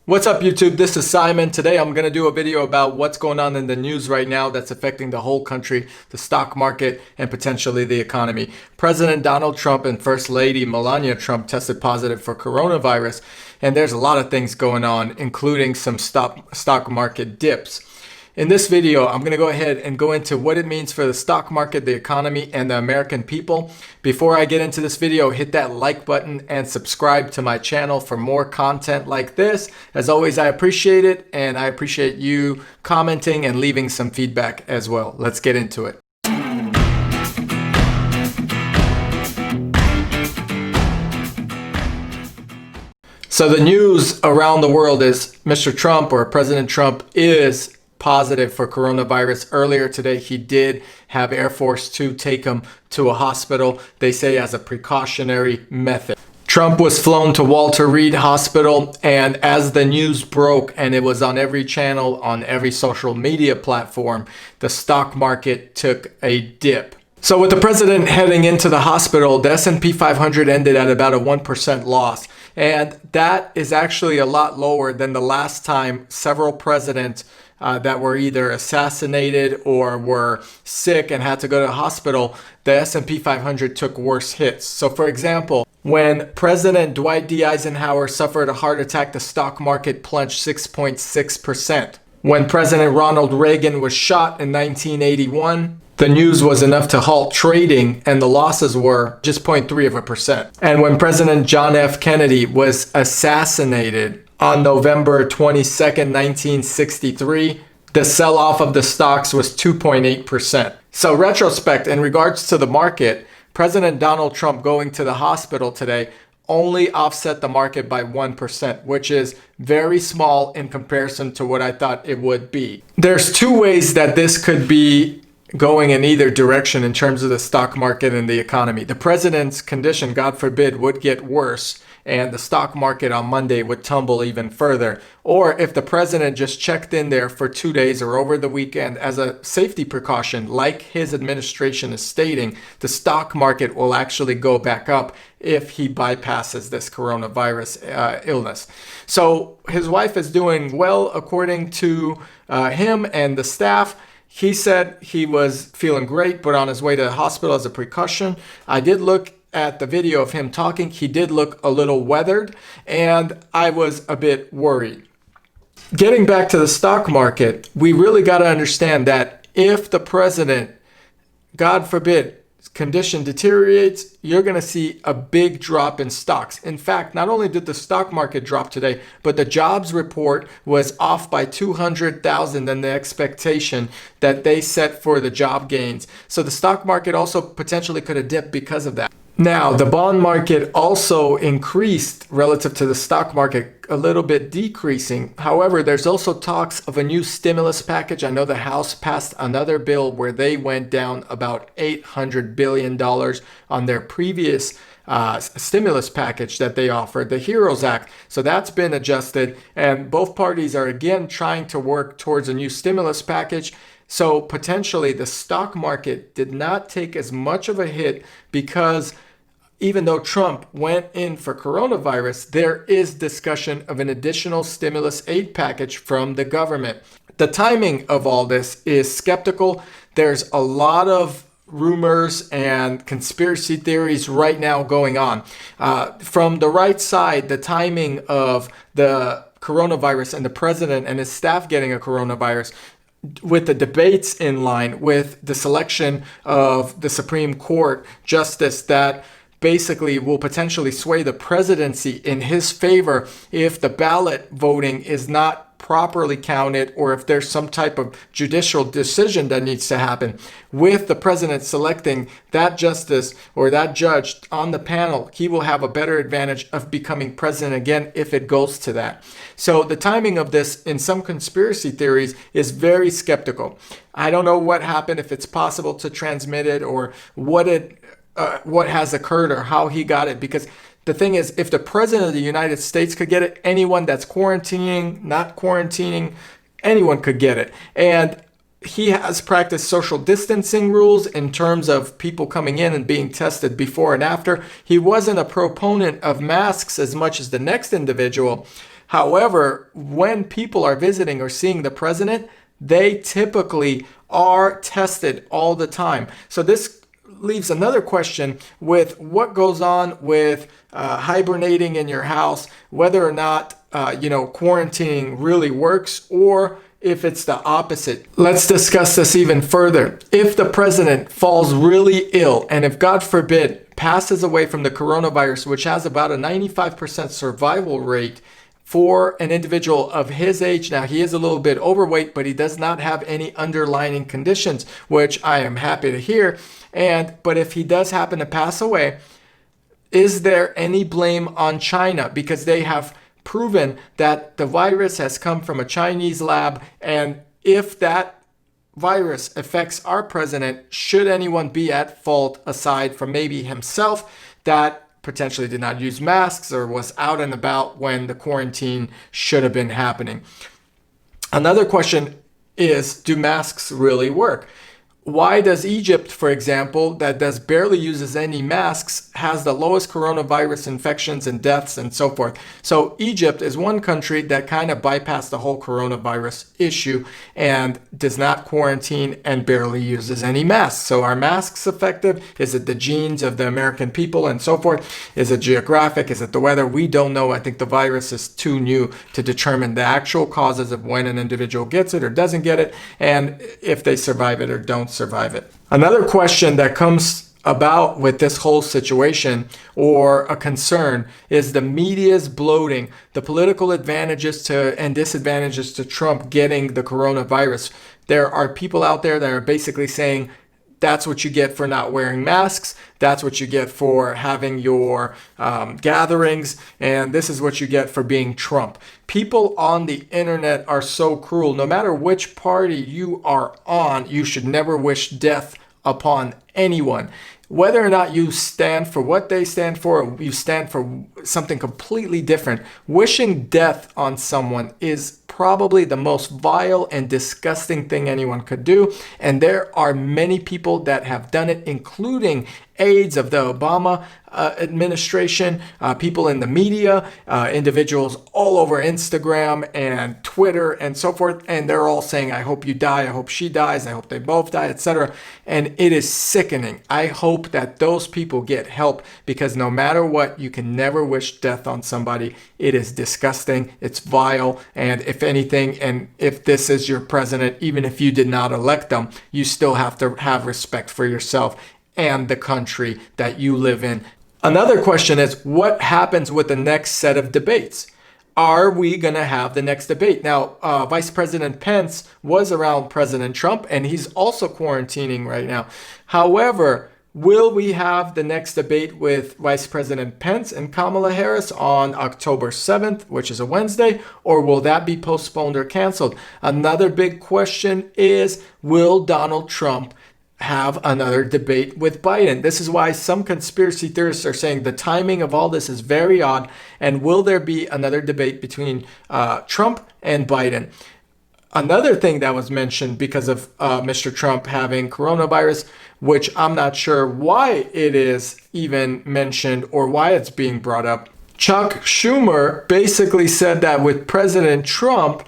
What's up, YouTube? This is Simon. Today I'm going to do a video about what's going on in the news right now that's affecting the whole country, the stock market, and potentially the economy. President Donald Trump and First Lady Melania Trump tested positive for coronavirus, and there's a lot of things going on, including some stock market dips. In this video, I'm going to go ahead and go into what it means for the stock market, the economy, and the American people. Before I get into this video, hit that like button and subscribe to my channel for more content like this. As always, I appreciate it, and I appreciate you commenting and leaving some feedback as well. Let's get into it. So the news around the world is Mr. Trump, or President Trump, is positive for coronavirus. Earlier today, he did have Air Force 2 take him to a hospital, they say as a precautionary method. Trump was flown to Walter Reed Hospital, and as the news broke, and it was on every channel, on every social media platform, the stock market took a dip. So with the president heading into the hospital, the S&P 500 ended at about a 1% loss. And that is actually a lot lower than the last time several presidents that were either assassinated or were sick and had to go to the hospital, the S&P 500 took worse hits. So for example, when President Dwight D. Eisenhower suffered a heart attack, the stock market plunged 6.6%. When President Ronald Reagan was shot in 1981, the news was enough to halt trading, and the losses were just 0.3%. And when President John F. Kennedy was assassinated on November 22nd, 1963, the sell-off of the stocks was 2.8%. So retrospect, in regards to the market, President Donald Trump going to the hospital today only offset the market by 1%, which is very small in comparison to what I thought it would be. There's two ways that this could be going in either direction in terms of the stock market and the economy. The president's condition, God forbid, would get worse, and the stock market on Monday would tumble even further. Or if the president just checked in there for 2 days or over the weekend as a safety precaution, like his administration is stating, the stock market will actually go back up if he bypasses this coronavirus illness. So his wife is doing well, according to him and the staff. He said he was feeling great, but on his way to the hospital as a precaution. I did look at the video of him talking. He did look a little weathered, and I was a bit worried. Getting back to the stock market, we really got to understand that if the president, God forbid, condition deteriorates, you're going to see a big drop in stocks. In fact, not only did the stock market drop today, but the jobs report was off by 200,000 than the expectation that they set for the job gains. So the stock market also potentially could have dipped because of that. Now, the bond market also increased relative to the stock market, a little bit decreasing. However, there's also talks of a new stimulus package. I know the House passed another bill where they went down about $800 billion on their previous stimulus package that they offered, the HEROES Act. So that's been adjusted, and both parties are again trying to work towards a new stimulus package. So potentially the stock market did not take as much of a hit because even though Trump went in for coronavirus, there is discussion of an additional stimulus aid package from the government. The timing of all this is skeptical. There's a lot of rumors and conspiracy theories right now going on. From the right side, the timing of the coronavirus and the president and his staff getting a coronavirus, with the debates in line, with the selection of the Supreme Court justice that basically will potentially sway the presidency in his favor if the ballot voting is not properly counted, or if there's some type of judicial decision that needs to happen. With the president selecting that justice or that judge on the panel, he will have a better advantage of becoming president again if it goes to that. So the timing of this, in some conspiracy theories, is very skeptical. I don't know what happened, if it's possible to transmit it, or what has occurred, or how he got it, because the thing is, if the president of the United States could get it, anyone that's quarantining, not quarantining, anyone could get it. And he has practiced social distancing rules in terms of people coming in and being tested before and after. He wasn't a proponent of masks as much as the next individual, However, when people are visiting or seeing the president, they typically are tested all the time. So this leaves another question with what goes on with hibernating in your house, whether or not quarantining really works, or if it's the opposite. Let's discuss this even further. If the president falls really ill, and if God forbid passes away from the coronavirus, which has about a 95% survival rate for an individual of his age. Now, he is a little bit overweight, but he does not have any underlying conditions, which I am happy to hear. But if he does happen to pass away, is there any blame on China? Because they have proven that the virus has come from a Chinese lab. And if that virus affects our president, should anyone be at fault aside from maybe himself that potentially did not use masks or was out and about when the quarantine should have been happening? Another question is, do masks really work? Why does Egypt, for example, that barely uses any masks, has the lowest coronavirus infections and deaths and so forth? So Egypt is one country that kind of bypassed the whole coronavirus issue and does not quarantine and barely uses any masks. So are masks effective? Is it the genes of the American people and so forth? Is it geographic? Is it the weather? We don't know. I think the virus is too new to determine the actual causes of when an individual gets it or doesn't get it, and if they survive it or don't survive it. Another question that comes about with this whole situation, or a concern, is the media's bloating, the political advantages and disadvantages to Trump getting the coronavirus. There are people out there that are basically saying, that's what you get for not wearing masks. That's what you get for having your gatherings. And this is what you get for being Trump. People on the internet are so cruel. No matter which party you are on, you should never wish death upon anyone. Whether or not you stand for what they stand for, or you stand for something completely different, wishing death on someone is probably the most vile and disgusting thing anyone could do. And there are many people that have done it, including aides of the Obama administration, people in the media, individuals all over Instagram and Twitter and so forth. And they're all saying, I hope you die. I hope she dies. I hope they both die, etc. And it is sickening. I hope that those people get help, because no matter what, you can never wish death on somebody. It is disgusting. It's vile. And if anything, and if this is your president, even if you did not elect them, you still have to have respect for yourself and the country that you live in. Another question is, what happens with the next set of debates? Are we going to have the next debate? Now, Vice President Pence was around President Trump, and he's also quarantining right now. However, will we have the next debate with Vice President Pence and Kamala Harris on October 7th, which is a Wednesday, or will that be postponed or canceled? Another big question is, will Donald Trump have another debate with Biden? This is why some conspiracy theorists are saying the timing of all this is very odd. And will there be another debate between Trump and Biden? Another thing that was mentioned because of Mr. Trump having coronavirus, which I'm not sure why it is even mentioned or why it's being brought up. Chuck Schumer basically said that with President Trump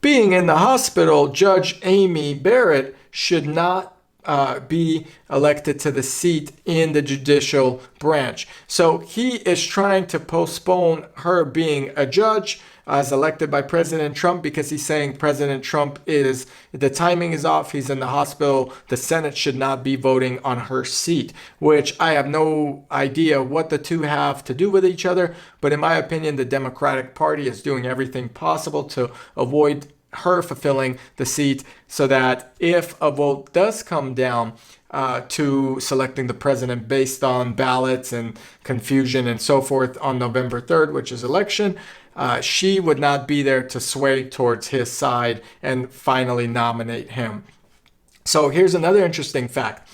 being in the hospital, Judge Amy Barrett should not be elected to the seat in the judicial branch. So he is trying to postpone her being a judge as elected by President Trump, because he's saying President Trump the timing is off. He's in the hospital. The Senate should not be voting on her seat, which I have no idea what the two have to do with each other. But in my opinion, the Democratic Party is doing everything possible to avoid her fulfilling the seat, so that if a vote does come down to selecting the president based on ballots and confusion and so forth on November 3rd, which is election, she would not be there to sway towards his side and finally nominate him. So here's another interesting fact.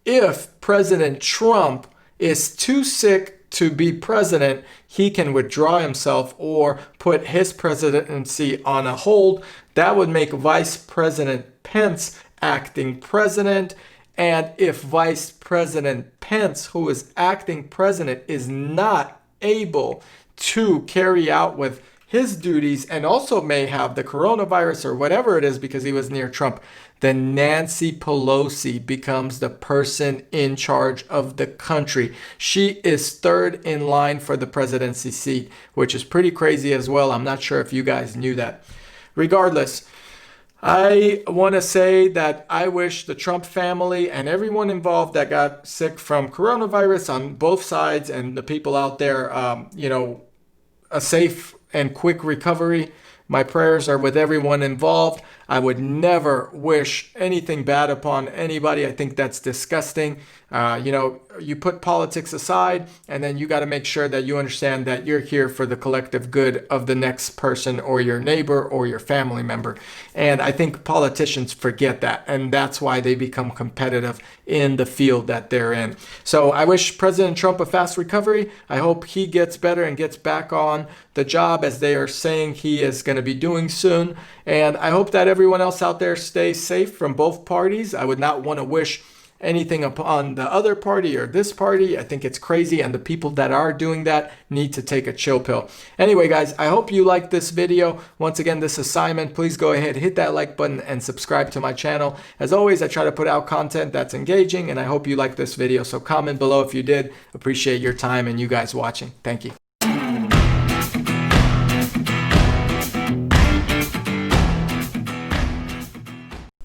If President Trump is too sick to be president, he can withdraw himself or put his presidency on a hold. That would make Vice President Pence acting president. And if Vice President Pence, who is acting president, is not able to carry out with his duties and also may have the coronavirus or whatever it is because he was near Trump, then Nancy Pelosi becomes the person in charge of the country. She is third in line for the presidency seat, which is pretty crazy as well. I'm not sure if you guys knew that. Regardless, I want to say that I wish the Trump family and everyone involved that got sick from coronavirus on both sides and the people out there, a safe and quick recovery. My prayers are with everyone involved. I would never wish anything bad upon anybody. I think that's disgusting. You put politics aside, and then you got to make sure that you understand that you're here for the collective good of the next person or your neighbor or your family member. And I think politicians forget that, and that's why they become competitive in the field that they're in. So I wish President Trump a fast recovery. I hope he gets better and gets back on the job as they are saying he is going to be doing soon. And I hope that everyone else out there stays safe from both parties. I would not want to wish anything upon the other party or this party. I think it's crazy, and the people that are doing that need to take a chill pill. Anyway, guys, I hope you liked this video. Once again, this assignment, please go ahead, hit that like button and subscribe to my channel. As always, I try to put out content that's engaging, and I hope you like this video. So comment below if you did. Appreciate your time and you guys watching. Thank you.